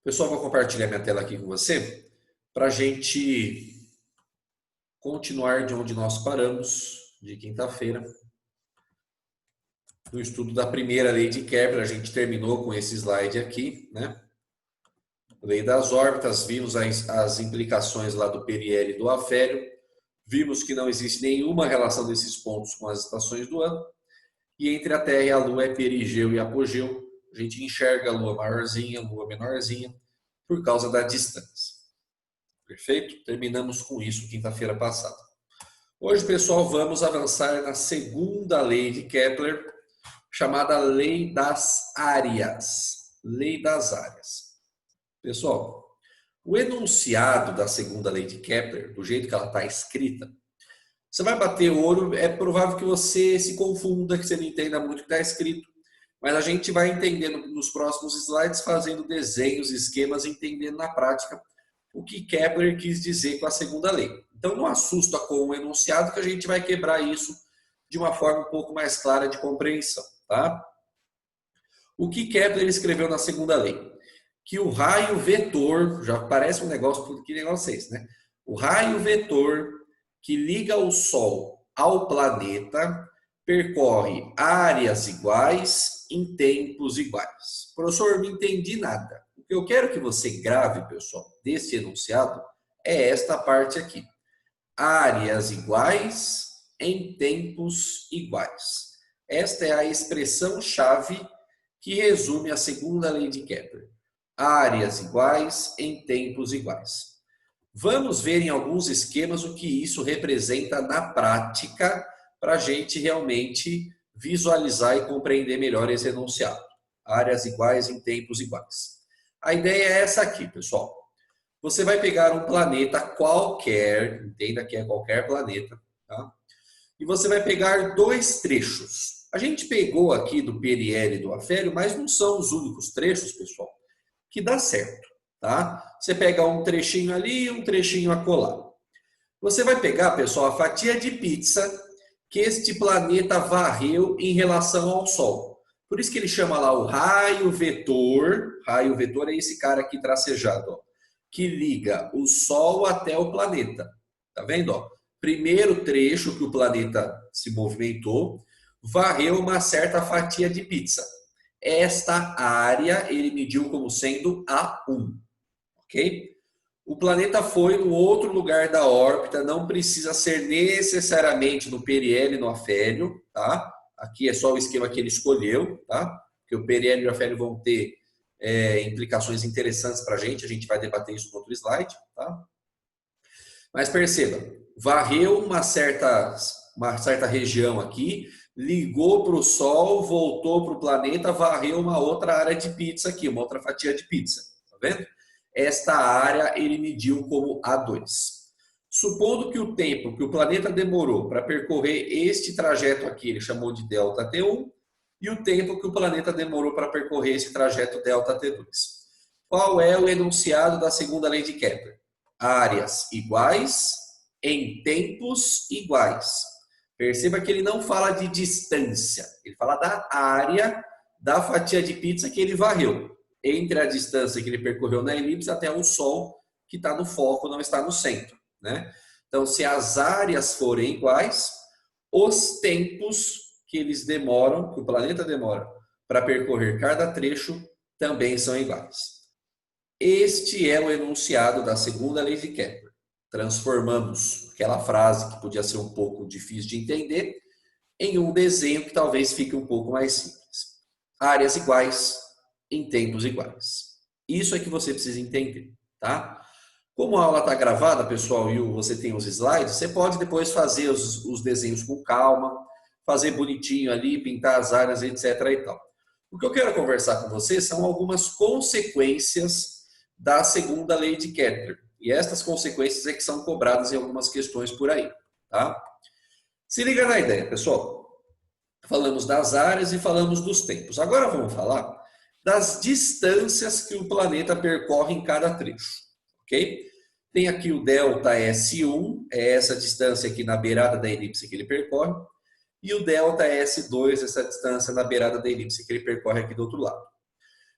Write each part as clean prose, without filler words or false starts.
Pessoal, vou compartilhar minha tela aqui com você para a gente continuar de onde nós paramos de quinta-feira. No estudo da primeira lei de Kepler, a gente terminou com esse slide aqui, né? Lei das órbitas, vimos as implicações lá do periélio e do afélio, vimos que não existe nenhuma relação desses pontos com as estações do ano, e entre a Terra e a Lua é perigeu e apogeu, a gente enxerga a Lua maiorzinha, a Lua menorzinha, por causa da distância. Perfeito? Terminamos com isso quinta-feira passada. Hoje, pessoal, vamos avançar na segunda lei de Kepler, chamada Lei das Áreas. Lei das Áreas. Pessoal, o enunciado da segunda lei de Kepler, do jeito que ela está escrita, você vai bater o olho, é provável que você se confunda, que você não entenda muito o que está escrito, mas a gente vai entendendo nos próximos slides, fazendo desenhos, esquemas, entendendo na prática o que Kepler quis dizer com a segunda lei. Então não assusta com o enunciado que a gente vai quebrar isso de uma forma um pouco mais clara de compreensão, tá? O que Kepler escreveu na segunda lei? Que o raio vetor, já parece um negócio, que negócio é esse, né? O raio vetor que liga o Sol ao planeta percorre áreas iguais em tempos iguais. Professor, não entendi nada. O que eu quero que você grave, pessoal, desse enunciado é esta parte aqui. Áreas iguais em tempos iguais. Esta é a expressão-chave que resume a segunda lei de Kepler. Áreas iguais em tempos iguais. Vamos ver em alguns esquemas o que isso representa na prática para a gente realmente visualizar e compreender melhor esse enunciado. Áreas iguais em tempos iguais. A ideia é essa aqui, pessoal. Você vai pegar um planeta qualquer, entenda que é qualquer planeta, tá? E você vai pegar dois trechos. A gente pegou aqui do periélio e do afélio, mas não são os únicos trechos, pessoal, que dá certo, tá? Você pega um trechinho ali e um trechinho acolá. Você vai pegar, pessoal, a fatia de pizza que este planeta varreu em relação ao Sol. Por isso que ele chama lá o raio vetor. Raio vetor é esse cara aqui tracejado, ó, que liga o Sol até o planeta. Tá vendo? Ó? Primeiro trecho que o planeta se movimentou, varreu uma certa fatia de pizza. Esta área ele mediu como sendo A1, ok? O planeta foi no outro lugar da órbita, não precisa ser necessariamente no periélio e no afélio, tá? Aqui é só o esquema que ele escolheu, tá? Porque o periélio e o afélio vão ter implicações interessantes para a gente vai debater isso no outro slide, tá? Mas perceba, varreu uma certa região aqui, ligou para o Sol, voltou para o planeta, varreu uma outra área de pizza aqui, uma outra fatia de pizza, tá vendo? Esta área ele mediu como A2. Supondo que o tempo que o planeta demorou para percorrer este trajeto aqui, ele chamou de delta T1, e o tempo que o planeta demorou para percorrer esse trajeto delta T2. Qual é o enunciado da segunda lei de Kepler? Áreas iguais em tempos iguais. Perceba que ele não fala de distância, ele fala da área da fatia de pizza que ele varreu, entre a distância que ele percorreu na elipse até o Sol, que está no foco, não está no centro, né? Então, se as áreas forem iguais, os tempos que eles demoram, que o planeta demora para percorrer cada trecho, também são iguais. Este é o enunciado da segunda lei de Kepler. Transformamos aquela frase que podia ser um pouco difícil de entender em um desenho que talvez fique um pouco mais simples. Áreas iguais em tempos iguais. Isso é que você precisa entender, tá? Como a aula está gravada, pessoal, e você tem os slides, você pode depois fazer os desenhos com calma, fazer bonitinho ali, pintar as áreas, etc. e tal. O que eu quero conversar com vocês são algumas consequências da segunda lei de Kepler. E estas consequências é que são cobradas em algumas questões por aí, tá? Se liga na ideia, pessoal. Falamos das áreas e falamos dos tempos. Agora vamos falar das distâncias que o planeta percorre em cada trecho, ok? Tem aqui o delta S1, é essa distância aqui na beirada da elipse que ele percorre, e o delta S2, essa distância na beirada da elipse que ele percorre aqui do outro lado.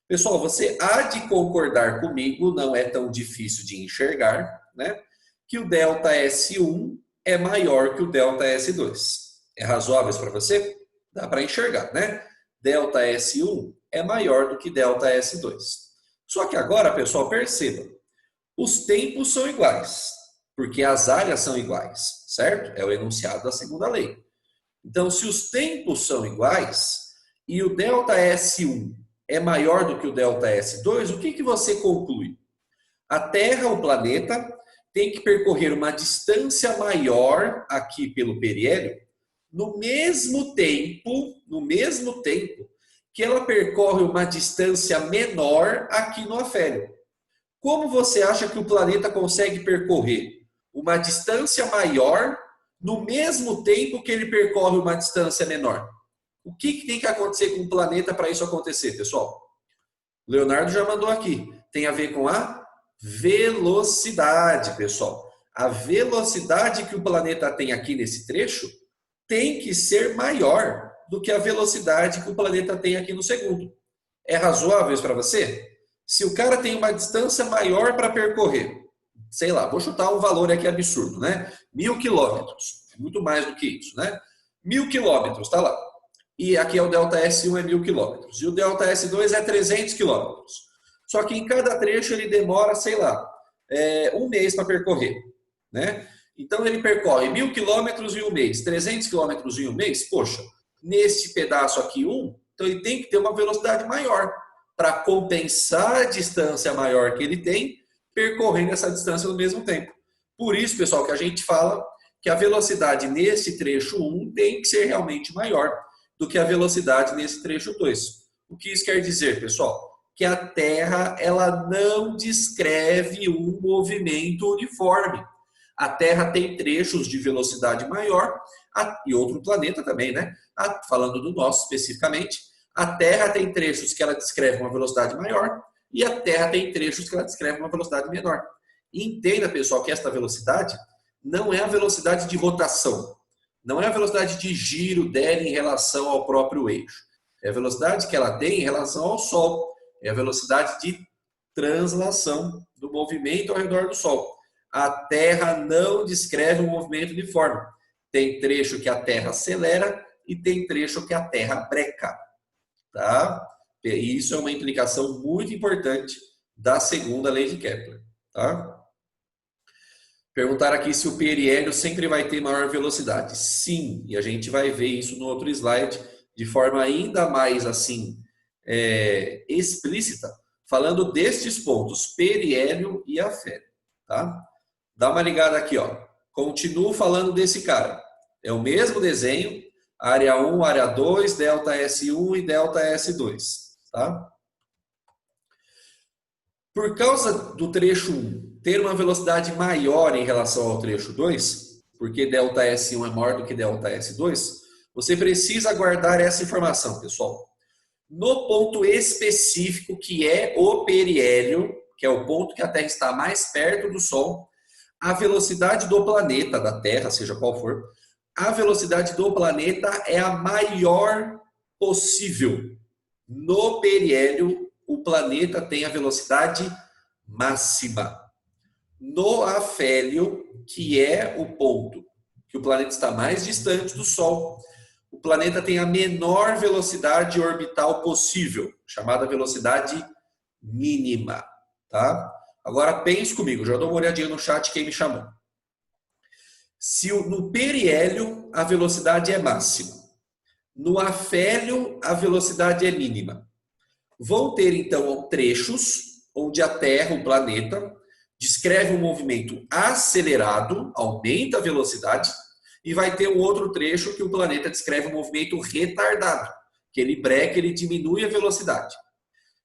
Pessoal, você há de concordar comigo, não é tão difícil de enxergar, né? Que o delta S1 é maior que o delta S2. É razoável isso para você? Dá para enxergar, né? Delta S1 é maior do que delta S2. Só que agora, pessoal, perceba, os tempos são iguais, porque as áreas são iguais, certo? É o enunciado da segunda lei. Então, se os tempos são iguais e o delta S1 é maior do que o delta S2, o que você conclui? A Terra, o planeta, tem que percorrer uma distância maior aqui pelo periélio, no mesmo tempo que ela percorre uma distância menor aqui no afélio. Como você acha que o planeta consegue percorrer uma distância maior no mesmo tempo que ele percorre uma distância menor? O que tem que acontecer com o planeta para isso acontecer, pessoal? Leonardo já mandou aqui. Tem a ver com a velocidade, pessoal. A velocidade que o planeta tem aqui nesse trecho tem que ser maior do que a velocidade que o planeta tem aqui no segundo. É razoável isso para você? Se o cara tem uma distância maior para percorrer, sei lá, vou chutar um valor aqui absurdo, né? 1.000 quilômetros. É muito mais do que isso, né? 1.000 quilômetros, tá lá. E aqui é o delta S1 é 1.000 quilômetros. E o delta S2 é 300 quilômetros. Só que em cada trecho ele demora, sei lá, um mês para percorrer, né? Então ele percorre 1.000 quilômetros em um mês, 300 quilômetros em um mês. Poxa, neste pedaço aqui, então ele tem que ter uma velocidade maior para compensar a distância maior que ele tem, percorrendo essa distância no mesmo tempo. Por isso, pessoal, que a gente fala que a velocidade nesse trecho 1 tem que ser realmente maior do que a velocidade nesse trecho 2. O que isso quer dizer, pessoal? Que a Terra ela não descreve um movimento uniforme. A Terra tem trechos de velocidade maior, e outro planeta também, né? Falando do nosso especificamente, a Terra tem trechos que ela descreve uma velocidade maior e a Terra tem trechos que ela descreve uma velocidade menor. E entenda, pessoal, que esta velocidade não é a velocidade de rotação, não é a velocidade de giro dela em relação ao próprio eixo. É a velocidade que ela tem em relação ao Sol. É a velocidade de translação do movimento ao redor do Sol. A Terra não descreve um movimento uniforme. Tem trecho que a Terra acelera e tem trecho que a Terra breca. Tá? E isso é uma implicação muito importante da segunda lei de Kepler. Tá? Perguntaram aqui se o periélio sempre vai ter maior velocidade. Sim, e a gente vai ver isso no outro slide de forma ainda mais assim explícita, falando destes pontos, periélio e afélio. Tá? Dá uma ligada aqui, ó. Continuo falando desse cara. É o mesmo desenho, área 1, área 2, delta S1 e delta S2. Tá? Por causa do trecho 1 ter uma velocidade maior em relação ao trecho 2, porque delta S1 é maior do que delta S2, você precisa guardar essa informação, pessoal. No ponto específico que é o periélio, que é o ponto que a Terra está mais perto do Sol, a velocidade do planeta, da Terra, seja qual for, a velocidade do planeta é a maior possível. No periélio, o planeta tem a velocidade máxima. No afélio, que é o ponto que o planeta está mais distante do Sol, o planeta tem a menor velocidade orbital possível, chamada velocidade mínima. Tá? Agora pense comigo, já dou uma olhadinha no chat quem me chamou. Se no periélio a velocidade é máxima, no afélio a velocidade é mínima. Vão ter então trechos onde a Terra, o planeta, descreve um movimento acelerado, aumenta a velocidade, e vai ter um outro trecho que o planeta descreve um movimento retardado, que ele breca, ele diminui a velocidade.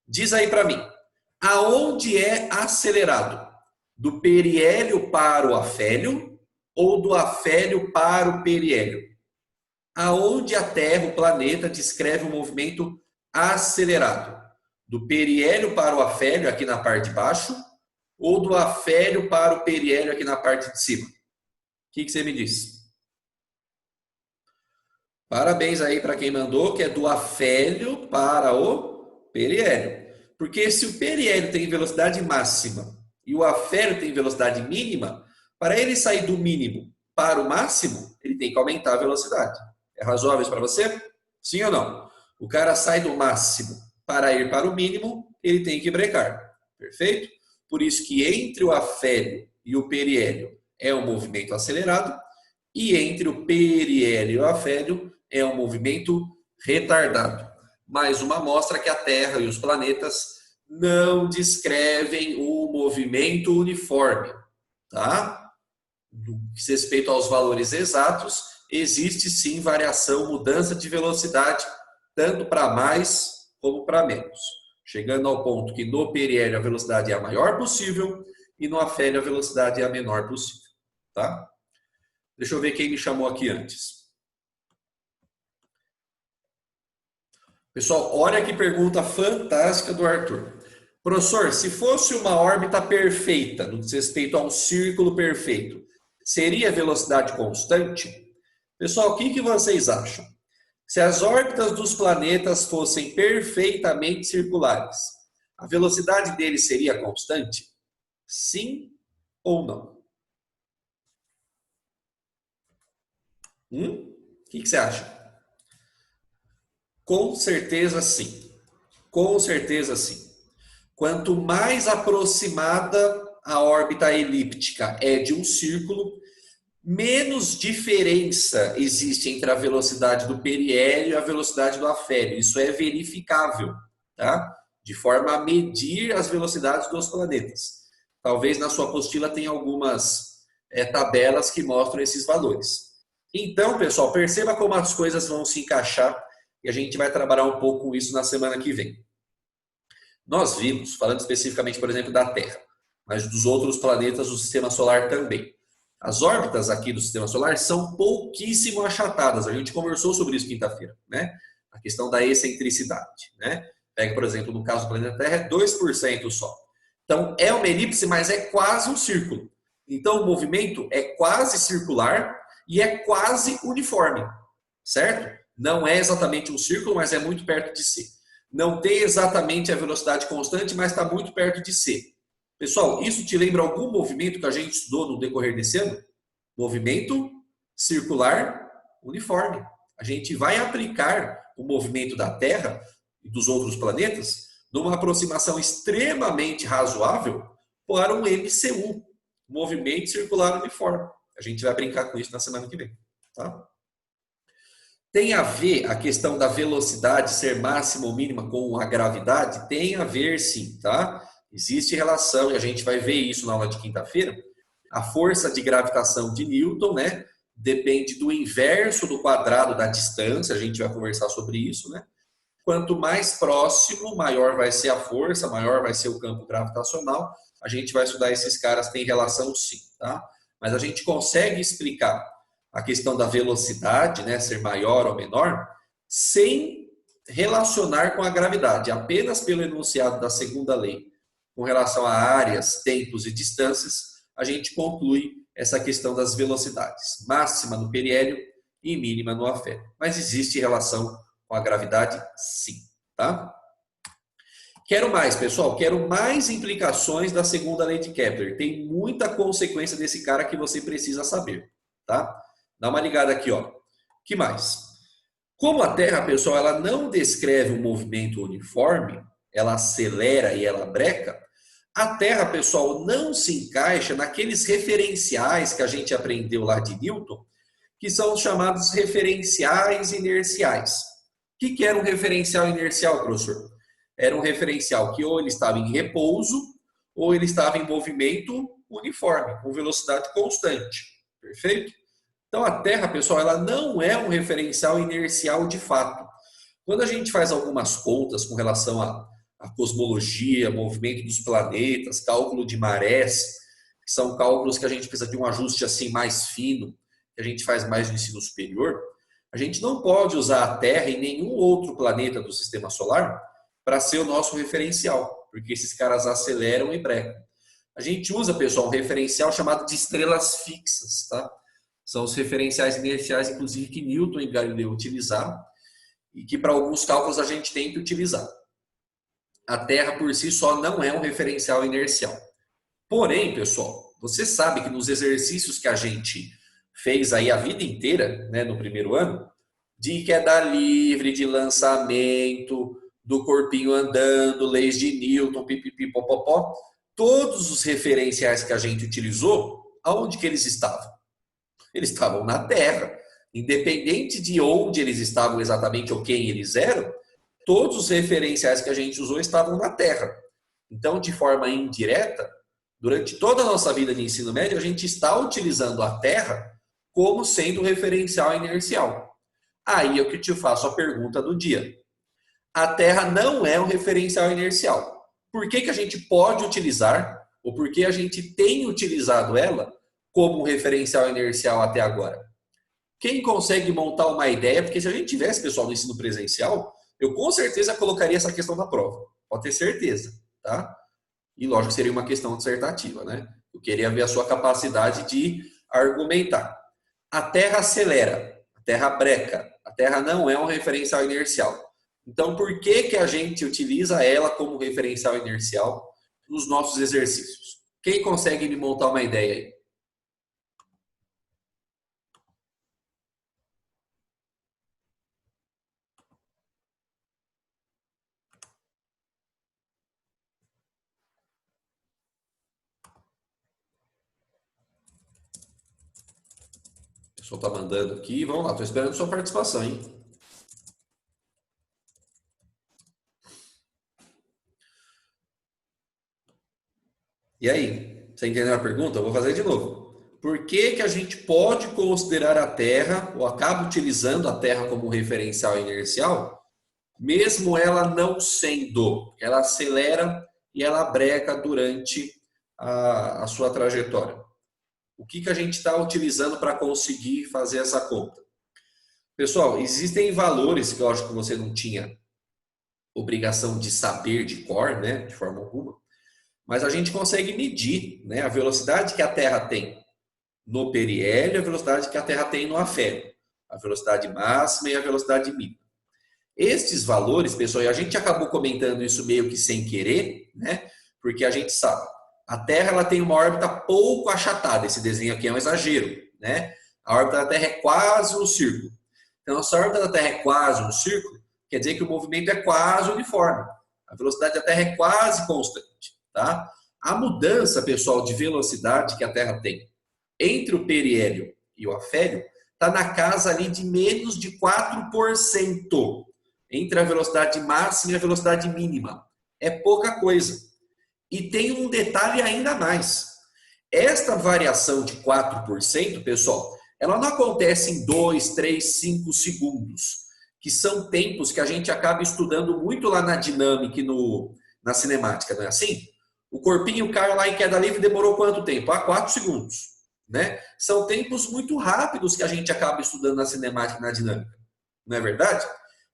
Diz aí para mim, aonde é acelerado? Do periélio para o afélio ou do afélio para o periélio? Aonde a Terra, o planeta, descreve um movimento acelerado? Do periélio para o afélio, aqui na parte de baixo, ou do afélio para o periélio, aqui na parte de cima? O que você me diz? Parabéns aí para quem mandou, que é do afélio para o periélio. Porque se o periélio tem velocidade máxima e o afélio tem velocidade mínima, para ele sair do mínimo para o máximo, ele tem que aumentar a velocidade. É razoável isso para você? Sim ou não? O cara sai do máximo para ir para o mínimo, ele tem que brecar. Perfeito? Por isso que entre o afélio e o periélio é um movimento acelerado e entre o periélio e o afélio é um movimento retardado. Mais uma mostra que a Terra e os planetas não descrevem um movimento uniforme, tá? No que diz respeito aos valores exatos, existe sim variação, mudança de velocidade, tanto para mais como para menos. Chegando ao ponto que no periélio a velocidade é a maior possível e no afélio a velocidade é a menor possível, tá? Deixa eu ver quem me chamou aqui antes. Pessoal, olha que pergunta fantástica do Arthur. Professor, se fosse uma órbita perfeita, no que diz respeito a um círculo perfeito, seria velocidade constante? Pessoal, o que vocês acham? Se as órbitas dos planetas fossem perfeitamente circulares, a velocidade deles seria constante? Sim ou não? O que você acha? Com certeza sim. Com certeza sim. Quanto mais aproximada a órbita elíptica é de um círculo, menos diferença existe entre a velocidade do periélio e a velocidade do afélio. Isso é verificável, tá? De forma a medir as velocidades dos planetas. Talvez na sua apostila tenha algumas tabelas que mostram esses valores. Então, pessoal, perceba como as coisas vão se encaixar e a gente vai trabalhar um pouco com isso na semana que vem. Nós vimos, falando especificamente, por exemplo, da Terra, mas dos outros planetas do Sistema Solar também. As órbitas aqui do Sistema Solar são pouquíssimo achatadas. A gente conversou sobre isso quinta-feira, né? A questão da excentricidade, né? Pega, por exemplo, no caso do planeta Terra, é 2% só. Então, é uma elipse, mas é quase um círculo. Então, o movimento é quase circular e é quase uniforme, certo? Não é exatamente um círculo, mas é muito perto de ser. Não tem exatamente a velocidade constante, mas está muito perto de ser. Pessoal, isso te lembra algum movimento que a gente estudou no decorrer desse ano? Movimento circular uniforme. A gente vai aplicar o movimento da Terra e dos outros planetas numa aproximação extremamente razoável para um MCU, movimento circular uniforme. A gente vai brincar com isso na semana que vem, tá? Tem a ver a questão da velocidade ser máxima ou mínima com a gravidade? Tem a ver sim, tá? Existe relação, e a gente vai ver isso na aula de quinta-feira. A força de gravitação de Newton, né? Depende do inverso do quadrado da distância, a gente vai conversar sobre isso, né? Quanto mais próximo, maior vai ser a força, maior vai ser o campo gravitacional. A gente vai estudar esses caras, tem relação sim, tá? Mas a gente consegue explicar a questão da velocidade, né, ser maior ou menor, sem relacionar com a gravidade, apenas pelo enunciado da segunda lei, com relação a áreas, tempos e distâncias, a gente conclui essa questão das velocidades, máxima no periélio e mínima no afélio. Mas existe relação com a gravidade, sim, tá? Quero mais, pessoal, quero mais implicações da segunda lei de Kepler. Tem muita consequência desse cara que você precisa saber, tá? Dá uma ligada aqui, ó. Que mais? Como a Terra, pessoal, ela não descreve um movimento uniforme, ela acelera e ela breca, a Terra, pessoal, não se encaixa naqueles referenciais que a gente aprendeu lá de Newton, que são os chamados referenciais inerciais. O que era um referencial inercial, professor? Era um referencial que ou ele estava em repouso ou ele estava em movimento uniforme, com velocidade constante. Perfeito? Então, a Terra, pessoal, ela não é um referencial inercial de fato. Quando a gente faz algumas contas com relação à cosmologia, movimento dos planetas, cálculo de marés, que são cálculos que a gente precisa de um ajuste assim mais fino, que a gente faz mais no ensino superior, a gente não pode usar a Terra e nenhum outro planeta do Sistema Solar para ser o nosso referencial, porque esses caras aceleram e brecam. A gente usa, pessoal, um referencial chamado de estrelas fixas, tá? São os referenciais inerciais, inclusive, que Newton e Galileu utilizaram e que para alguns cálculos a gente tem que utilizar. a Terra por si só não é um referencial inercial. Porém, pessoal, você sabe que nos exercícios que a gente fez aí a vida inteira, né, no primeiro ano, de queda livre, de lançamento, do corpinho andando, leis de Newton, pipipi, popopó, todos os referenciais que a gente utilizou, aonde que eles estavam? Eles estavam na Terra. Independente de onde eles estavam exatamente ou quem eles eram, todos os referenciais que a gente usou estavam na Terra. Então, de forma indireta, durante toda a nossa vida de ensino médio, a gente está utilizando a Terra como sendo referencial inercial. Aí é que eu te faço a pergunta do dia. A Terra não é um referencial inercial. Por que a gente pode utilizar, ou por que a gente tem utilizado ela como um referencial inercial até agora? Quem consegue montar uma ideia? Porque se a gente tivesse, pessoal, no ensino presencial, eu com certeza colocaria essa questão na prova. Pode ter certeza, tá? E lógico que seria uma questão dissertativa, né? Eu queria ver a sua capacidade de argumentar. A Terra acelera, a Terra breca, a Terra não é um referencial inercial. Então, por que a gente utiliza ela como referencial inercial nos nossos exercícios? Quem consegue me montar uma ideia aí? O pessoal está mandando aqui. Vamos lá, estou esperando sua participação, hein? E aí? Você entendeu a pergunta? Eu vou fazer de novo. Por que a gente pode considerar a Terra, ou acaba utilizando a Terra como referencial inercial, mesmo ela não sendo? Ela acelera e ela breca durante a sua trajetória. O que a gente está utilizando para conseguir fazer essa conta? Pessoal, existem valores que eu acho que você não tinha obrigação de saber de cor, né, de forma alguma, mas a gente consegue medir, né, a velocidade que a Terra tem no periélio, a velocidade que a Terra tem no afélio, a velocidade máxima e a velocidade mínima. Estes valores, pessoal, e a gente acabou comentando isso meio que sem querer, né, porque a gente sabe, a Terra ela tem uma órbita pouco achatada, esse desenho aqui é um exagero, né? A órbita da Terra é quase um círculo. Então, se a órbita da Terra é quase um círculo, quer dizer que o movimento é quase uniforme. A velocidade da Terra é quase constante, tá? A mudança, pessoal, de velocidade que a Terra tem entre o periélio e o afélio está na casa ali de menos de 4% entre a velocidade máxima e a velocidade mínima. É pouca coisa. E tem um detalhe ainda mais. Esta variação de 4%, pessoal, ela não acontece em 2, 3, 5 segundos, que são tempos que a gente acaba estudando muito lá na dinâmica e na cinemática, não é assim? O corpinho cai lá em queda livre e demorou quanto tempo? 4 segundos. Né? São tempos muito rápidos que a gente acaba estudando na cinemática e na dinâmica. Não é verdade?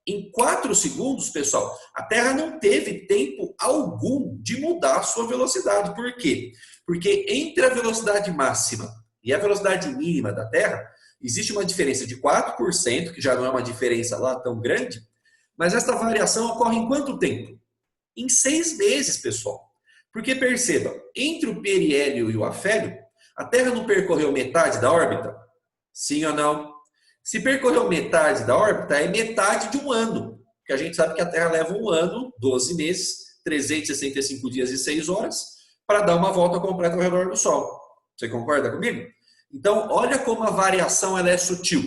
Em 4 segundos, pessoal, a Terra não teve tempo algum de mudar a sua velocidade. Por quê? Porque entre a velocidade máxima e a velocidade mínima da Terra, existe uma diferença de 4%, que já não é uma diferença lá tão grande, mas esta variação ocorre em quanto tempo? Em 6 meses, pessoal. Porque perceba, entre o periélio e o afélio, a Terra não percorreu metade da órbita? Sim ou não? Se percorreu metade da órbita, é metade de um ano. Porque a gente sabe que a Terra leva um ano, 12 meses, 365 dias e 6 horas, para dar uma volta completa ao redor do Sol. Você concorda comigo? Então, olha como a variação ela é sutil.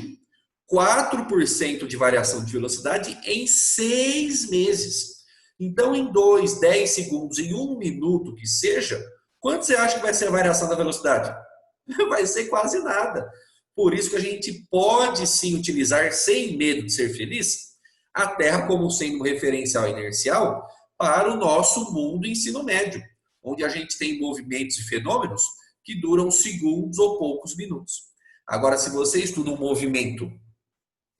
4% de variação de velocidade em 6 meses. Então, em 2, 10 segundos, em 1 minuto que seja, quanto você acha que vai ser a variação da velocidade? Vai ser quase nada. Por isso que a gente pode sim utilizar, sem medo de ser feliz, a Terra como sendo um referencial inercial para o nosso mundo ensino médio, onde a gente tem movimentos e fenômenos que duram segundos ou poucos minutos. Agora, se você estuda um movimento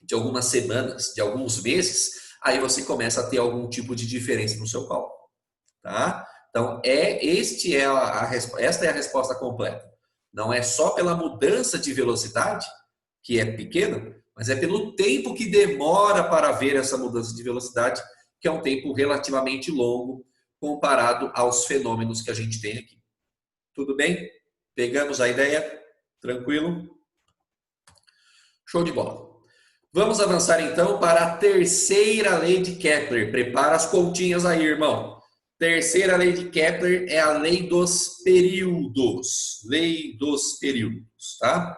de algumas semanas, de alguns meses, aí você começa a ter algum tipo de diferença no seu cálculo. Tá? Então, esta é a resposta completa. Não é só pela mudança de velocidade, que é pequena, mas é pelo tempo que demora para ver essa mudança de velocidade, que é um tempo relativamente longo, comparado aos fenômenos que a gente tem aqui. Tudo bem? Pegamos a ideia? Tranquilo? Show de bola. Vamos avançar então para a terceira lei de Kepler. Prepara as continhas aí, irmão. Terceira lei de Kepler é a lei dos períodos. Lei dos períodos, tá?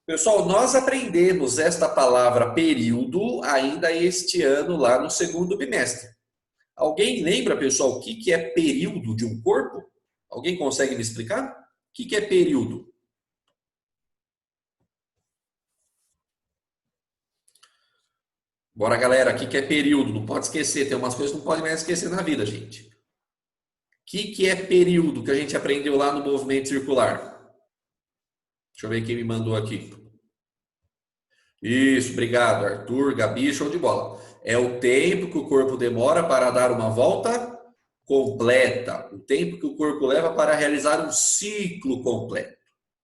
Pessoal, nós aprendemos esta palavra período ainda este ano lá no segundo bimestre. Alguém lembra, pessoal, o que é período de um corpo? Alguém consegue me explicar? O que é período? Bora, galera, o que é período? Não pode esquecer, tem umas coisas que não pode mais esquecer na vida, gente. O que é período que a gente aprendeu lá no movimento circular? Deixa eu ver quem me mandou aqui. Isso, obrigado, Arthur, Gabi, show de bola. É o tempo que o corpo demora para dar uma volta completa. O tempo que o corpo leva para realizar um ciclo completo,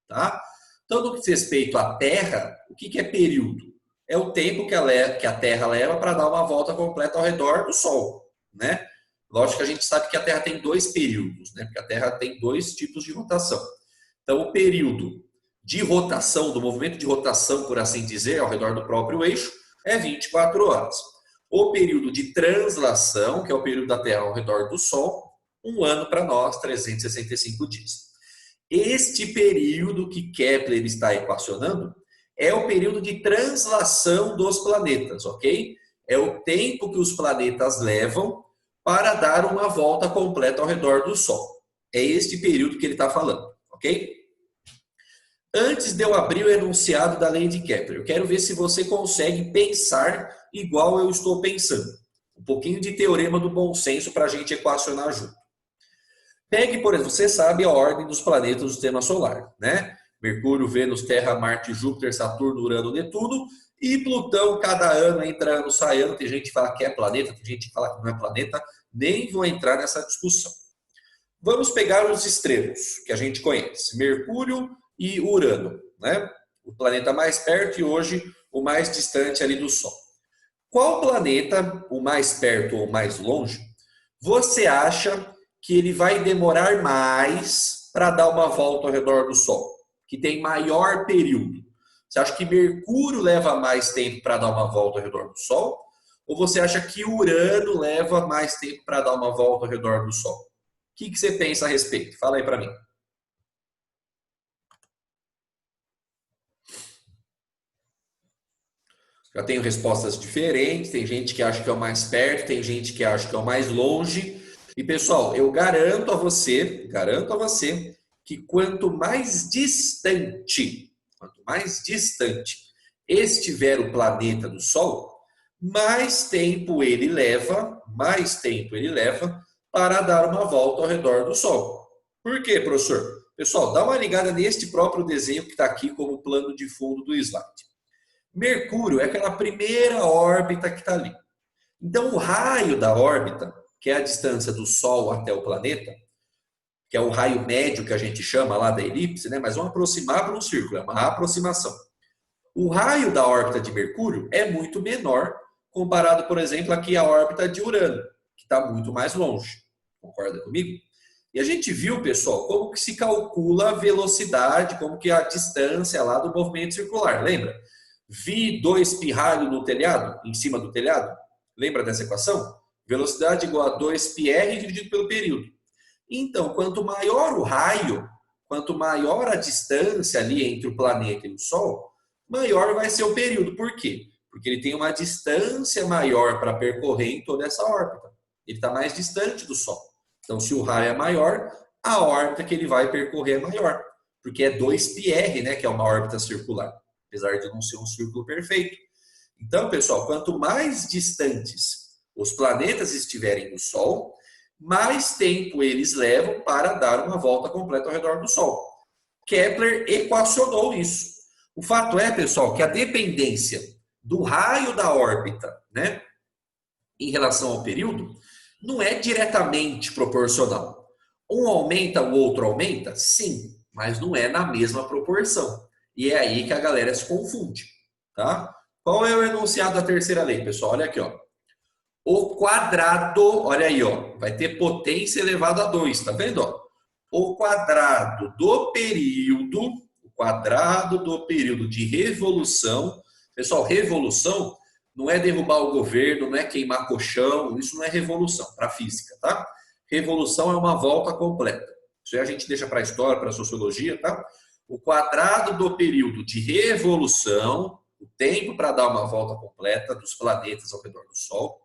tá? Então, no que diz respeito à Terra, o que é período? É o tempo que a Terra leva para dar uma volta completa ao redor do Sol, né? Lógico que a gente sabe que a Terra tem dois períodos, né? Porque a Terra tem dois tipos de rotação. Então, o período de rotação, do movimento de rotação, por assim dizer, ao redor do próprio eixo, é 24 horas. O período de translação, que é o período da Terra ao redor do Sol, um ano para nós, 365 dias. Este período que Kepler está equacionando é o período de translação dos planetas, ok? É o tempo que os planetas levam para dar uma volta completa ao redor do Sol. É este período que ele está falando, ok? Antes de eu abrir o enunciado da lei de Kepler, eu quero ver se você consegue pensar igual eu estou pensando. Um pouquinho de teorema do bom senso para a gente equacionar junto. Pegue, por exemplo, você sabe a ordem dos planetas do sistema solar, né? Mercúrio, Vênus, Terra, Marte, Júpiter, Saturno, Urano, Netuno. E Plutão, cada ano, entra ano, sai ano. Tem gente que fala que é planeta, tem gente que fala que não é planeta. Nem vou entrar nessa discussão. Vamos pegar os extremos que a gente conhece. Mercúrio e Urano, né? O planeta mais perto e hoje o mais distante ali do Sol. Qual planeta, o mais perto ou mais longe, você acha que ele vai demorar mais para dar uma volta ao redor do Sol? Que tem maior período? Você acha que Mercúrio leva mais tempo para dar uma volta ao redor do Sol? Ou você acha que Urano leva mais tempo para dar uma volta ao redor do Sol? O que você pensa a respeito? Fala aí para mim. Já tenho respostas diferentes, tem gente que acha que é o mais perto, tem gente que acha que é o mais longe. E pessoal, eu garanto a você que quanto mais distante estiver o planeta do Sol, mais tempo ele leva para dar uma volta ao redor do Sol. Por quê, professor? Pessoal, dá uma ligada neste próprio desenho que está aqui como plano de fundo do slide. Mercúrio é aquela primeira órbita que está ali. Então, o raio da órbita, que é a distância do Sol até o planeta, que é o raio médio que a gente chama lá da elipse, né? Mas vamos aproximar para um círculo, é uma aproximação. O raio da órbita de Mercúrio é muito menor comparado, por exemplo, aqui à órbita de Urano, que está muito mais longe. Concorda comigo? E a gente viu, pessoal, como que se calcula a velocidade, como que é a distância lá do movimento circular. Lembra? Vi 2π raio no telhado, em cima do telhado. Lembra dessa equação? Velocidade igual a 2πr dividido pelo período. Então, quanto maior o raio, quanto maior a distância ali entre o planeta e o Sol, maior vai ser o período. Por quê? Porque ele tem uma distância maior para percorrer em toda essa órbita. Ele está mais distante do Sol. Então, se o raio é maior, a órbita que ele vai percorrer é maior. Porque é 2πr, né, que é uma órbita circular. Apesar de não ser um círculo perfeito. Então, pessoal, quanto mais distantes os planetas estiverem do Sol, mais tempo eles levam para dar uma volta completa ao redor do Sol. Kepler equacionou isso. O fato é, pessoal, que a dependência do raio da órbita, né, em relação ao período, não é diretamente proporcional. Um aumenta, o outro aumenta? Sim, mas não é na mesma proporção. E é aí que a galera se confunde, tá? Qual é o enunciado da terceira lei, pessoal? Olha aqui, ó. o quadrado, olha aí, ó, vai ter potência elevado a 2, tá vendo? Ó? O quadrado do período de revolução. Pessoal, revolução não é derrubar o governo, não é queimar colchão, isso não é revolução para a física, tá? Revolução é uma volta completa. Isso aí a gente deixa para a história, para a sociologia, tá? O quadrado do período de revolução, o tempo para dar uma volta completa dos planetas ao redor do Sol,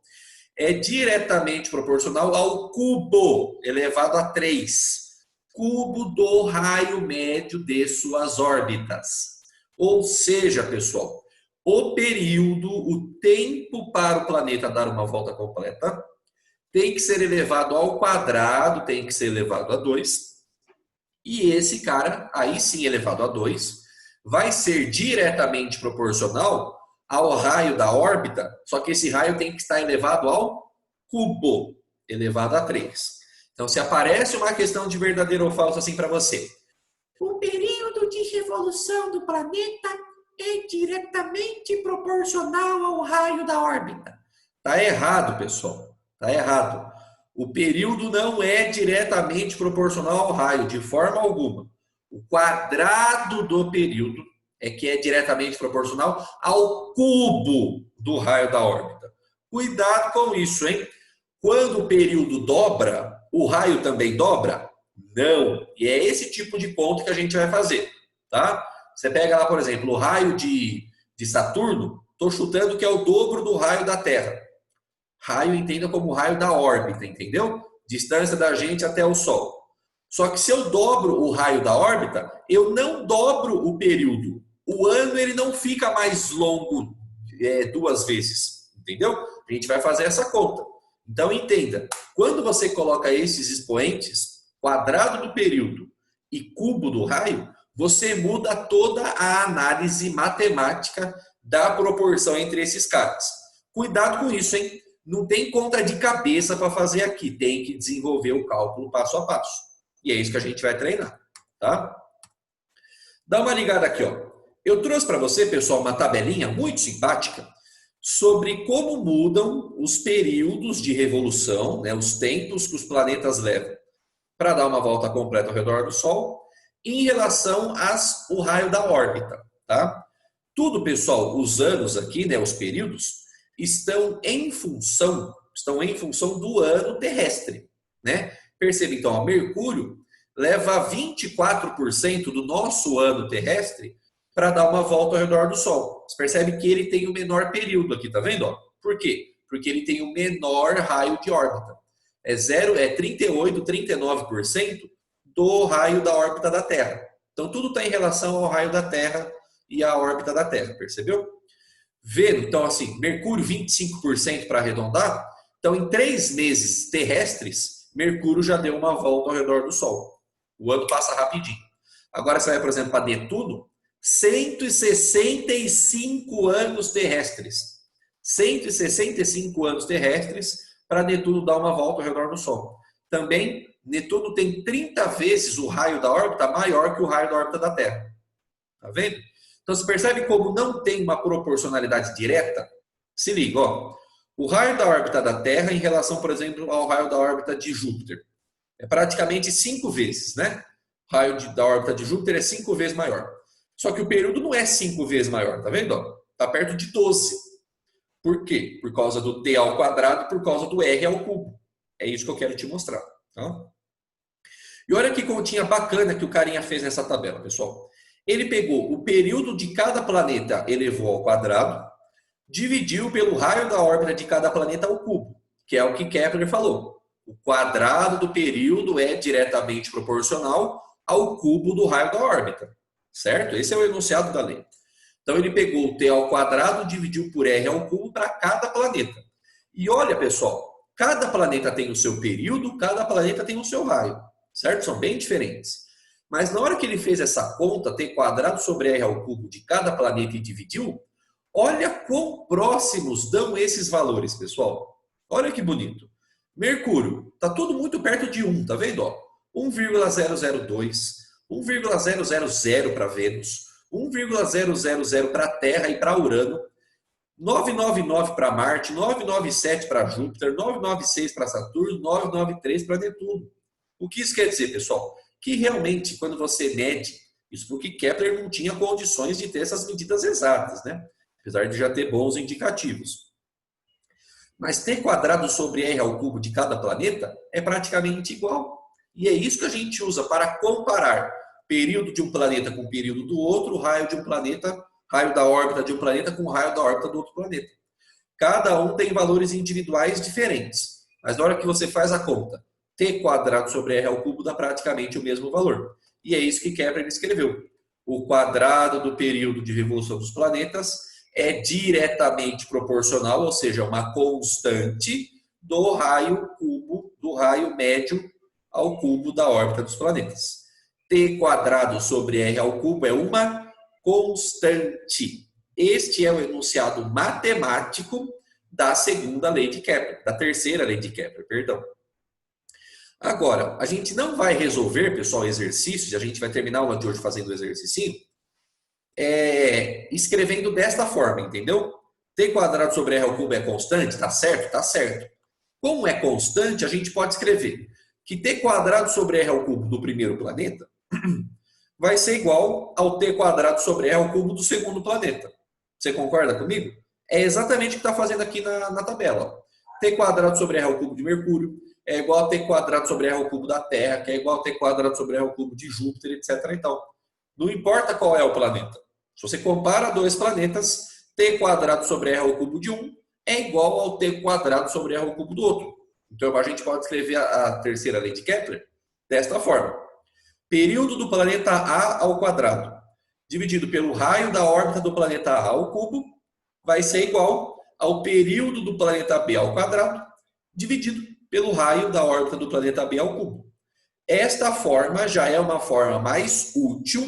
é diretamente proporcional ao cubo elevado a 3, cubo do raio médio de suas órbitas. Ou seja, pessoal, o período, o tempo para o planeta dar uma volta completa, tem que ser elevado ao quadrado, tem que ser elevado a 2. E esse cara, aí sim elevado a 2, vai ser diretamente proporcional ao raio da órbita, só que esse raio tem que estar elevado ao cubo, elevado a 3. Então, se aparece uma questão de verdadeiro ou falso assim para você, o período de revolução do planeta é diretamente proporcional ao raio da órbita. Tá errado, pessoal. Tá errado. O período não é diretamente proporcional ao raio, de forma alguma. O quadrado do período é que é diretamente proporcional ao cubo do raio da órbita. Cuidado com isso, hein? Quando o período dobra, o raio também dobra? Não. E é esse tipo de conta que a gente vai fazer, tá? Você pega lá, por exemplo, o raio de Saturno, estou chutando que é o dobro do raio da Terra. Raio entenda como raio da órbita, entendeu? Distância da gente até o Sol. Só que se eu dobro o raio da órbita, eu não dobro o período. O ano ele não fica mais longo 2 vezes, entendeu? A gente vai fazer essa conta. Então entenda, quando você coloca esses expoentes, quadrado do período e cubo do raio, você muda toda a análise matemática da proporção entre esses caras. Cuidado com isso, hein? Não tem conta de cabeça para fazer aqui, tem que desenvolver o cálculo passo a passo. E é isso que a gente vai treinar, tá? Dá uma ligada aqui, ó. Eu trouxe para você, pessoal, uma tabelinha muito simpática sobre como mudam os períodos de revolução, né, os tempos que os planetas levam para dar uma volta completa ao redor do Sol, em relação ao raio da órbita, tá? Tudo, pessoal, os anos aqui, né, os períodos, estão em função do ano terrestre, né? Perceba, então, ó, Mercúrio leva 24% do nosso ano terrestre para dar uma volta ao redor do Sol. Você percebe que ele tem o menor período aqui, tá vendo? Ó? Por quê? Porque ele tem o menor raio de órbita. É 38, 39% do raio da órbita da Terra. Então, tudo está em relação ao raio da Terra e à órbita da Terra, percebeu? Vênus, então, assim, Mercúrio 25% para arredondar. Então, em 3 meses terrestres, Mercúrio já deu uma volta ao redor do Sol. O ano passa rapidinho. Agora, você vai, por exemplo, para Netuno, 165 anos terrestres. 165 anos terrestres para Netuno dar uma volta ao redor do Sol. Também, Netuno tem 30 vezes o raio da órbita maior que o raio da órbita da Terra. Tá vendo? Então, você percebe como não tem uma proporcionalidade direta? Se liga, ó. O raio da órbita da Terra em relação, por exemplo, ao raio da órbita de Júpiter. É praticamente 5 vezes, né? O raio da órbita de Júpiter é 5 vezes maior. Só que o período não é 5 vezes maior, tá vendo? Está perto de 12. Por quê? Por causa do t ao quadrado, por causa do r ao cubo. É isso que eu quero te mostrar. Tá? E olha que continha bacana que o carinha fez nessa tabela, pessoal. Ele pegou o período de cada planeta, elevou ao quadrado, dividiu pelo raio da órbita de cada planeta ao cubo, que é o que Kepler falou. O quadrado do período é diretamente proporcional ao cubo do raio da órbita. Certo? Esse é o enunciado da lei. Então, ele pegou o t ao quadrado, dividiu por r ao cubo para cada planeta. E olha, pessoal, cada planeta tem o seu período, cada planeta tem o seu raio. Certo? São bem diferentes. Mas na hora que ele fez essa conta, t quadrado sobre r ao cubo de cada planeta e dividiu, olha quão próximos dão esses valores, pessoal. Olha que bonito. Mercúrio, está tudo muito perto de 1, tá vendo? 1,002, 1,000 para Vênus, 1,000 para a Terra e para Urano. 999 para Marte, 997 para Júpiter, 996 para Saturno, 993 para Netuno. O que isso quer dizer, pessoal? Que realmente, quando você mede, isso porque Kepler não tinha condições de ter essas medidas exatas, né? Apesar de já ter bons indicativos. Mas T quadrado sobre R ao cubo de cada planeta é praticamente igual. E é isso que a gente usa para comparar período de um planeta com o período do outro, raio de um planeta, raio da órbita de um planeta com o raio da órbita do outro planeta. Cada um tem valores individuais diferentes. Mas na hora que você faz a conta, T quadrado sobre R ao cubo dá praticamente o mesmo valor. E é isso que Kepler escreveu. O quadrado do período de revolução dos planetas é diretamente proporcional, ou seja, uma constante do raio cubo, do raio médio ao cubo da órbita dos planetas. T quadrado sobre R ao cubo é uma constante. Este é o enunciado matemático da segunda lei de Kepler, da terceira lei de Kepler, perdão. Agora, a gente não vai resolver, pessoal, exercícios, a gente vai terminar a aula de hoje fazendo o exercício, escrevendo desta forma, entendeu? T quadrado sobre R ao cubo é constante, tá certo? Tá certo. Como é constante, a gente pode escrever que T quadrado sobre R ao cubo do primeiro planeta vai ser igual ao T quadrado sobre R ao cubo do segundo planeta. Você concorda comigo? É exatamente o que está fazendo aqui na tabela. T quadrado sobre R ao cubo de Mercúrio é igual a T quadrado sobre R ao cubo da Terra, que é igual a T quadrado sobre R ao cubo de Júpiter, etc. Então, não importa qual é o planeta. Se você compara dois planetas, T quadrado sobre R ao cubo de um é igual ao T quadrado sobre R ao cubo do outro. Então, a gente pode escrever a terceira lei de Kepler desta forma. Período do planeta A ao quadrado, dividido pelo raio da órbita do planeta A ao cubo, vai ser igual ao período do planeta B ao quadrado, dividido pelo raio da órbita do planeta B ao cubo. Esta forma já é uma forma mais útil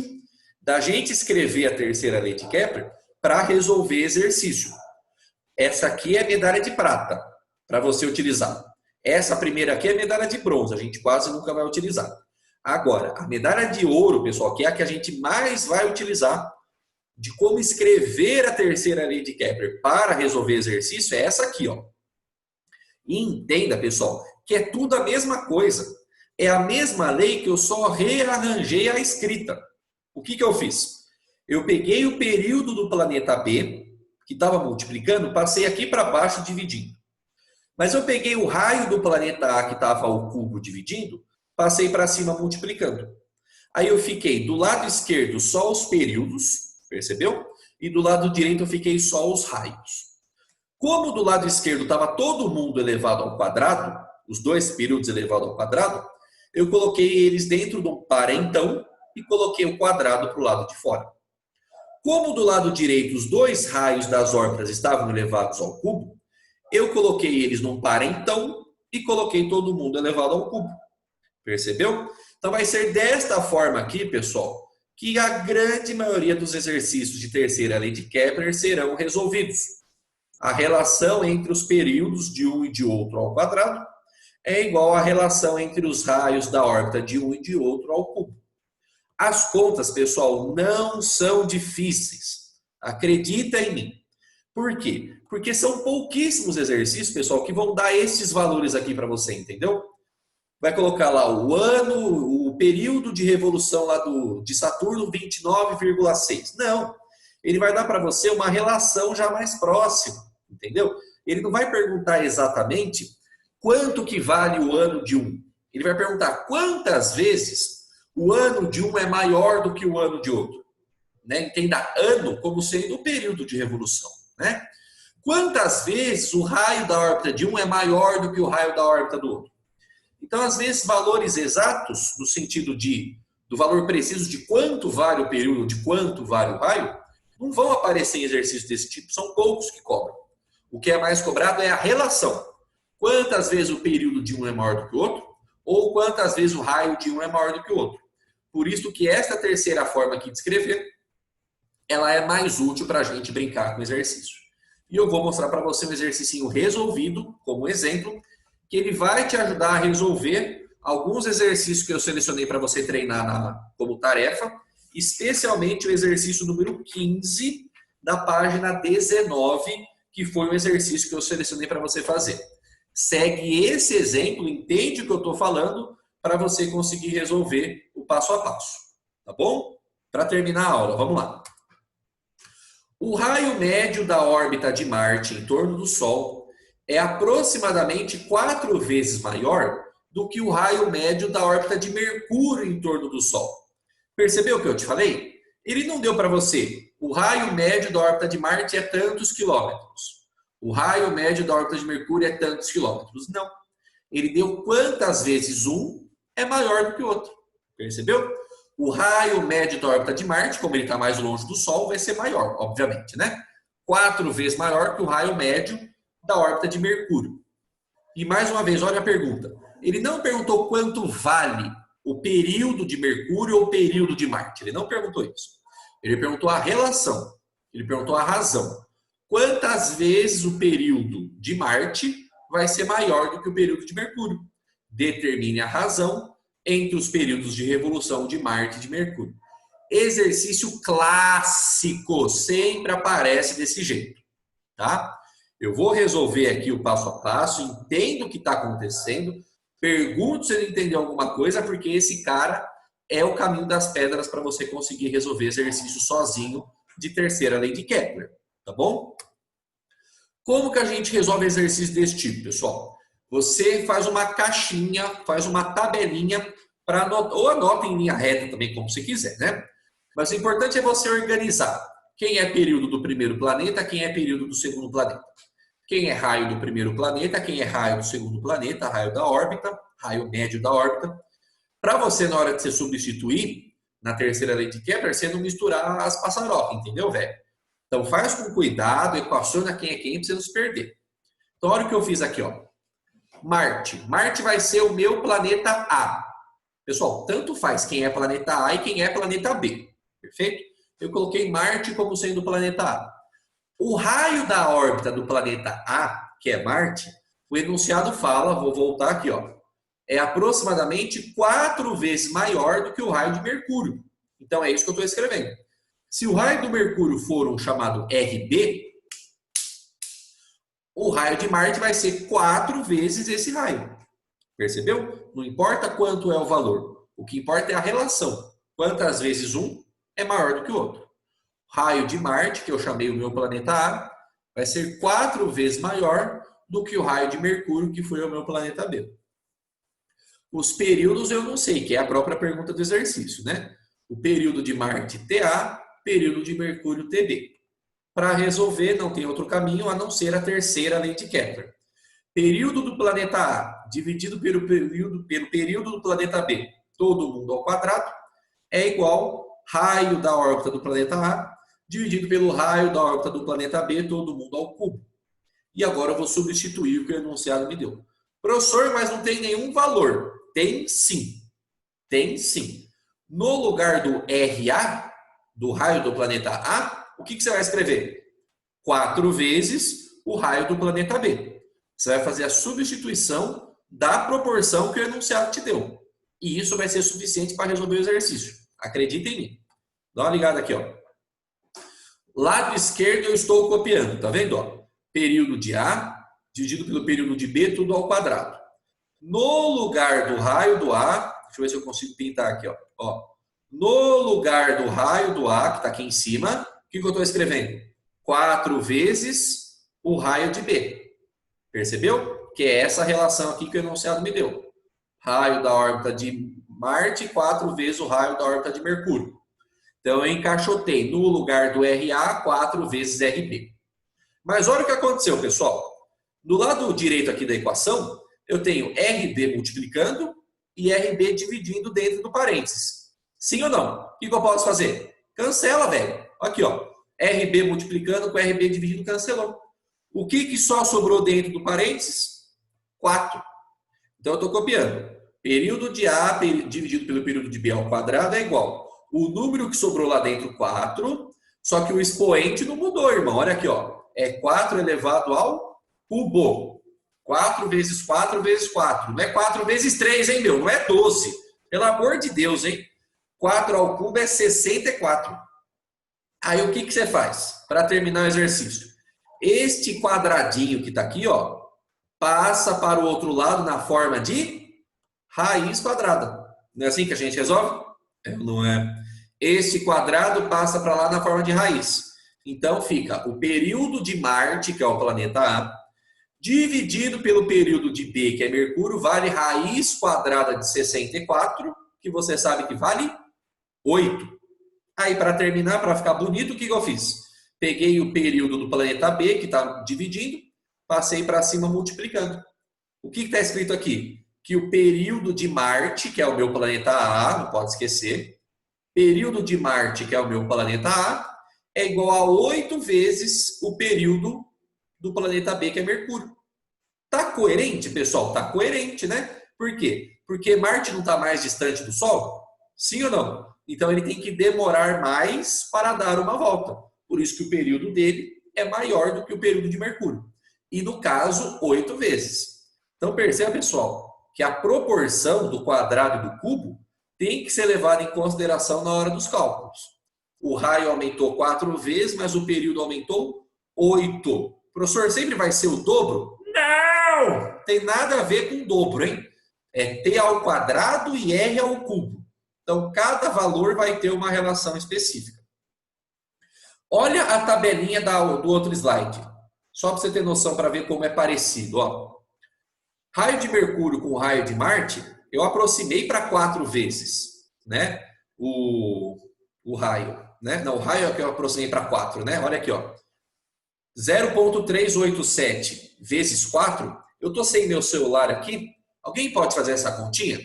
da gente escrever a terceira lei de Kepler para resolver exercício. Essa aqui é medalha de prata para você utilizar. Essa primeira aqui é medalha de bronze, a gente quase nunca vai utilizar. Agora, a medalha de ouro, pessoal, que é a que a gente mais vai utilizar de como escrever a terceira lei de Kepler para resolver exercício é essa aqui, ó. E entenda, pessoal, que é tudo a mesma coisa. É a mesma lei que eu só rearranjei a escrita. O que eu fiz? Eu peguei o período do planeta B, que estava multiplicando, passei aqui para baixo dividindo. Mas eu peguei o raio do planeta A, que estava ao cubo dividindo, passei para cima multiplicando. Aí eu fiquei do lado esquerdo só os períodos, percebeu? E do lado direito eu fiquei só os raios. Como do lado esquerdo estava todo mundo elevado ao quadrado, os dois períodos elevados ao quadrado, eu coloquei eles dentro de um parentão e coloquei o quadrado para o lado de fora. Como do lado direito os dois raios das órbitas estavam elevados ao cubo, eu coloquei eles num parentão e coloquei todo mundo elevado ao cubo. Percebeu? Então vai ser desta forma aqui, pessoal, que a grande maioria dos exercícios de terceira lei de Kepler serão resolvidos. A relação entre os períodos de um e de outro ao quadrado é igual à relação entre os raios da órbita de um e de outro ao cubo. As contas, pessoal, não são difíceis. Acredita em mim. Por quê? Porque são pouquíssimos exercícios, pessoal, que vão dar esses valores aqui para você, entendeu? Vai colocar lá o ano, o período de revolução lá de Saturno, 29,6. Não. Ele vai dar para você uma relação já mais próxima, entendeu? Ele não vai perguntar exatamente quanto que vale o ano de um. Ele vai perguntar quantas vezes o ano de um é maior do que o ano de outro. Né? Entenda ano como sendo o período de revolução. Né? Quantas vezes o raio da órbita de um é maior do que o raio da órbita do outro. Então, às vezes, valores exatos, no sentido do valor preciso de quanto vale o período, de quanto vale o raio, não vão aparecer em exercícios desse tipo. São poucos que cobram. O que é mais cobrado é a relação. Quantas vezes o período de um é maior do que o outro, ou quantas vezes o raio de um é maior do que o outro. Por isso que esta terceira forma aqui de escrever, ela é mais útil para a gente brincar com o exercício. E eu vou mostrar para você um exercício resolvido, como exemplo, que ele vai te ajudar a resolver alguns exercícios que eu selecionei para você treinar como tarefa, especialmente o exercício número 15 da página 19, que foi o exercício que eu selecionei para você fazer. Segue esse exemplo, entende o que eu estou falando, para você conseguir resolver o passo a passo. Tá bom? Para terminar a aula, vamos lá. O raio médio da órbita de Marte em torno do Sol é aproximadamente 4 vezes maior do que o raio médio da órbita de Mercúrio em torno do Sol. Percebeu o que eu te falei? Ele não deu para você. O raio médio da órbita de Marte é tantos quilômetros. O raio médio da órbita de Mercúrio é tantos quilômetros. Não. Ele deu quantas vezes um é maior do que o outro. Percebeu? O raio médio da órbita de Marte, como ele está mais longe do Sol, vai ser maior, obviamente, né? 4 vezes maior que o raio médio da órbita de Mercúrio. E mais uma vez, olha a pergunta. Ele não perguntou quanto vale o período de Mercúrio ou o período de Marte. Ele não perguntou isso. Ele perguntou a relação. Ele perguntou a razão. Quantas vezes o período de Marte vai ser maior do que o período de Mercúrio? Determine a razão entre os períodos de revolução de Marte e de Mercúrio. Exercício clássico, sempre aparece desse jeito, tá? Eu vou resolver aqui o passo a passo, entendo o que está acontecendo, pergunto se ele entendeu alguma coisa, porque esse cara é o caminho das pedras para você conseguir resolver exercício sozinho de terceira lei de Kepler, tá bom? Como que a gente resolve exercício desse tipo, pessoal? Você faz uma caixinha, faz uma tabelinha, para anotar, ou anota em linha reta também, como você quiser, né? Mas o importante é você organizar quem é período do primeiro planeta, quem é período do segundo planeta. Quem é raio do primeiro planeta, quem é raio do segundo planeta, raio da órbita, raio médio da órbita. Para você, na hora de você substituir, na terceira lei de Kepler, você não misturar as passarocas, entendeu, velho? Então faz com cuidado, equaciona quem é quem, para você não se perder. Então olha o que eu fiz aqui, ó. Marte. Marte vai ser o meu planeta A. Pessoal, tanto faz quem é planeta A e quem é planeta B. Perfeito? Eu coloquei Marte como sendo o planeta A. O raio da órbita do planeta A, que é Marte, o enunciado fala, vou voltar aqui, ó, é aproximadamente 4 vezes maior do que o raio de Mercúrio. Então é isso que eu estou escrevendo. Se o raio do Mercúrio for um chamado RB, o raio de Marte vai ser 4 vezes esse raio. Percebeu? Não importa quanto é o valor. O que importa é a relação. Quantas vezes um é maior do que o outro. O raio de Marte, que eu chamei o meu planeta A, vai ser 4 vezes maior do que o raio de Mercúrio, que foi o meu planeta B. Os períodos eu não sei, que é a própria pergunta do exercício, né? O período de Marte TA, período de Mercúrio TB. Para resolver, não tem outro caminho a não ser a terceira lei de Kepler. Período do planeta A dividido pelo período do planeta B, todo mundo ao quadrado, é igual raio da órbita do planeta A dividido pelo raio da órbita do planeta B, todo mundo ao cubo. E agora eu vou substituir o que o enunciado me deu. Professor, mas não tem nenhum valor. Tem sim. Tem sim. No lugar do RA, do raio do planeta A, o que você vai escrever? 4 vezes o raio do planeta B. Você vai fazer a substituição da proporção que o enunciado te deu. E isso vai ser suficiente para resolver o exercício. Acredita em mim. Dá uma ligada aqui, ó. Lado esquerdo eu estou copiando, tá vendo? Ó? Período de A dividido pelo período de B, tudo ao quadrado. No lugar do raio do A, deixa eu ver se eu consigo pintar aqui, ó. No lugar do raio do A, que está aqui em cima, o que eu estou escrevendo? 4 vezes o raio de B. Percebeu? Que é essa relação aqui que o enunciado me deu. Raio da órbita de Marte, 4 vezes o raio da órbita de Mercúrio. Então, eu encaixotei no lugar do RA, 4 vezes RB. Mas olha o que aconteceu, pessoal. Do lado direito aqui da equação, eu tenho RB multiplicando e RB dividindo dentro do parênteses. Sim ou não? O que eu posso fazer? Cancela, velho. Aqui, ó. RB multiplicando com RB dividindo, cancelou. O que só sobrou dentro do parênteses? 4. Então, eu estou copiando. Período de A dividido pelo período de B ao quadrado é igual. O número que sobrou lá dentro, 4. Só que o expoente não mudou, irmão. Olha aqui, ó. É 4 elevado ao cubo. 4 vezes 4 vezes 4. Não é 4 vezes 3, hein, meu? Não é 12. Pelo amor de Deus, hein? 4 ao cubo é 64. Aí, o que você faz para terminar o exercício? este quadradinho que está aqui, ó, passa para o outro lado na forma de raiz quadrada. Não é assim que a gente resolve? Não é. Este quadrado passa para lá na forma de raiz. Então fica o período de Marte, que é o planeta A, dividido pelo período de B, que é Mercúrio, vale raiz quadrada de 64, que você sabe que vale 8. Aí, para terminar, para ficar bonito, o que eu fiz? Peguei o período do planeta B, que está dividindo, passei para cima multiplicando. O que está escrito aqui? Que o período de Marte, que é o meu planeta A, não pode esquecer, período de Marte, que é o meu planeta A, é igual a 8 vezes o período do planeta B, que é Mercúrio. Tá coerente, pessoal? Tá coerente, né? Por quê? Porque Marte não está mais distante do Sol? Sim ou não? Então ele tem que demorar mais para dar uma volta. Por isso que o período dele é maior do que o período de Mercúrio. E no caso, 8 vezes. Então perceba, pessoal, que a proporção do quadrado e do cubo tem que ser levada em consideração na hora dos cálculos. O raio aumentou 4 vezes, mas o período aumentou 8. Professor, sempre vai ser o dobro? Não! Tem nada a ver com dobro, hein? É t ao quadrado e r ao cubo. Então, cada valor vai ter uma relação específica. Olha a tabelinha do outro slide. Só para você ter noção, para ver como é parecido. Ó. Raio de Mercúrio com raio de Marte, eu aproximei para 4 vezes, né? O raio, né? Não, o raio é que eu aproximei para 4, né? Olha aqui, ó. 0,387 vezes 4. Eu estou sem meu celular aqui. Alguém pode fazer essa continha?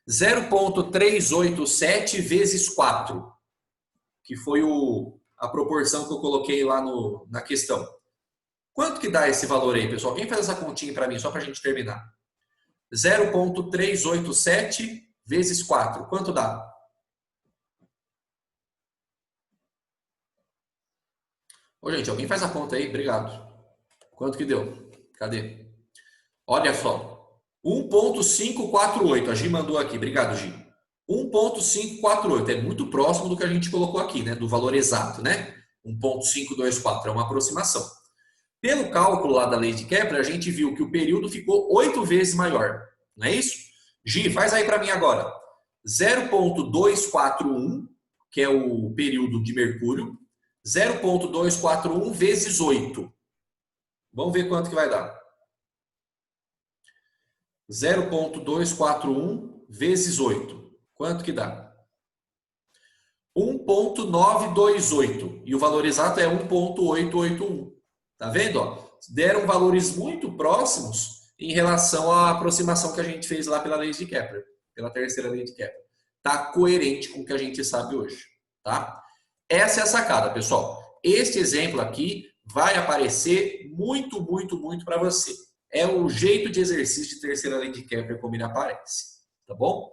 0,387 vezes 4, que foi a proporção que eu coloquei lá na questão. Quanto que dá esse valor aí, pessoal? Quem faz essa continha para mim, só para a gente terminar? 0,387 vezes 4. Quanto dá? Ô, gente, alguém faz a conta aí? Obrigado. Quanto que deu? Cadê? Olha só. 1,548. A Gi mandou aqui. Obrigado, Gi. 1,548. É muito próximo do que a gente colocou aqui, né? Do valor exato, né? 1,524. É uma aproximação. Pelo cálculo lá da lei de Kepler, a gente viu que o período ficou 8 vezes maior. Não é isso? Gi, faz aí para mim agora. 0,241, que é o período de Mercúrio. 0,241 vezes 8. Vamos ver quanto que vai dar. 0,241 vezes 8. Quanto que dá? 1,928. E o valor exato é 1,881. Tá vendo? Ó? Deram valores muito próximos em relação à aproximação que a gente fez lá pela lei de Kepler. Pela terceira lei de Kepler. Tá coerente com o que a gente sabe hoje. Tá? Essa é a sacada, pessoal. Este exemplo aqui vai aparecer muito, muito, muito para você. É o jeito de exercício de terceira lei de Kepler como ele aparece. Tá bom?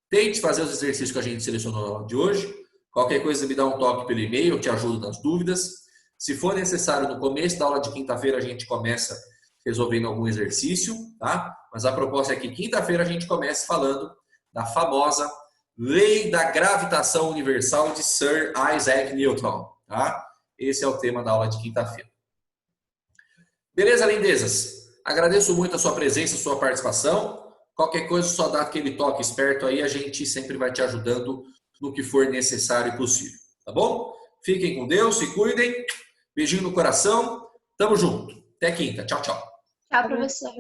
Tente fazer os exercícios que a gente selecionou na aula de hoje. Qualquer coisa me dá um toque pelo e-mail, eu te ajudo nas dúvidas. Se for necessário, no começo da aula de quinta-feira a gente começa resolvendo algum exercício, tá? Mas a proposta é que quinta-feira a gente comece falando da famosa Lei da Gravitação Universal de Sir Isaac Newton, tá? Esse é o tema da aula de quinta-feira. Beleza, lindezas? Agradeço muito a sua presença, a sua participação. Qualquer coisa, só dá aquele toque esperto aí, a gente sempre vai te ajudando no que for necessário e possível, tá bom? Fiquem com Deus, se cuidem. Beijinho no coração. Tamo junto. Até quinta. Tchau, tchau. Tchau, professor.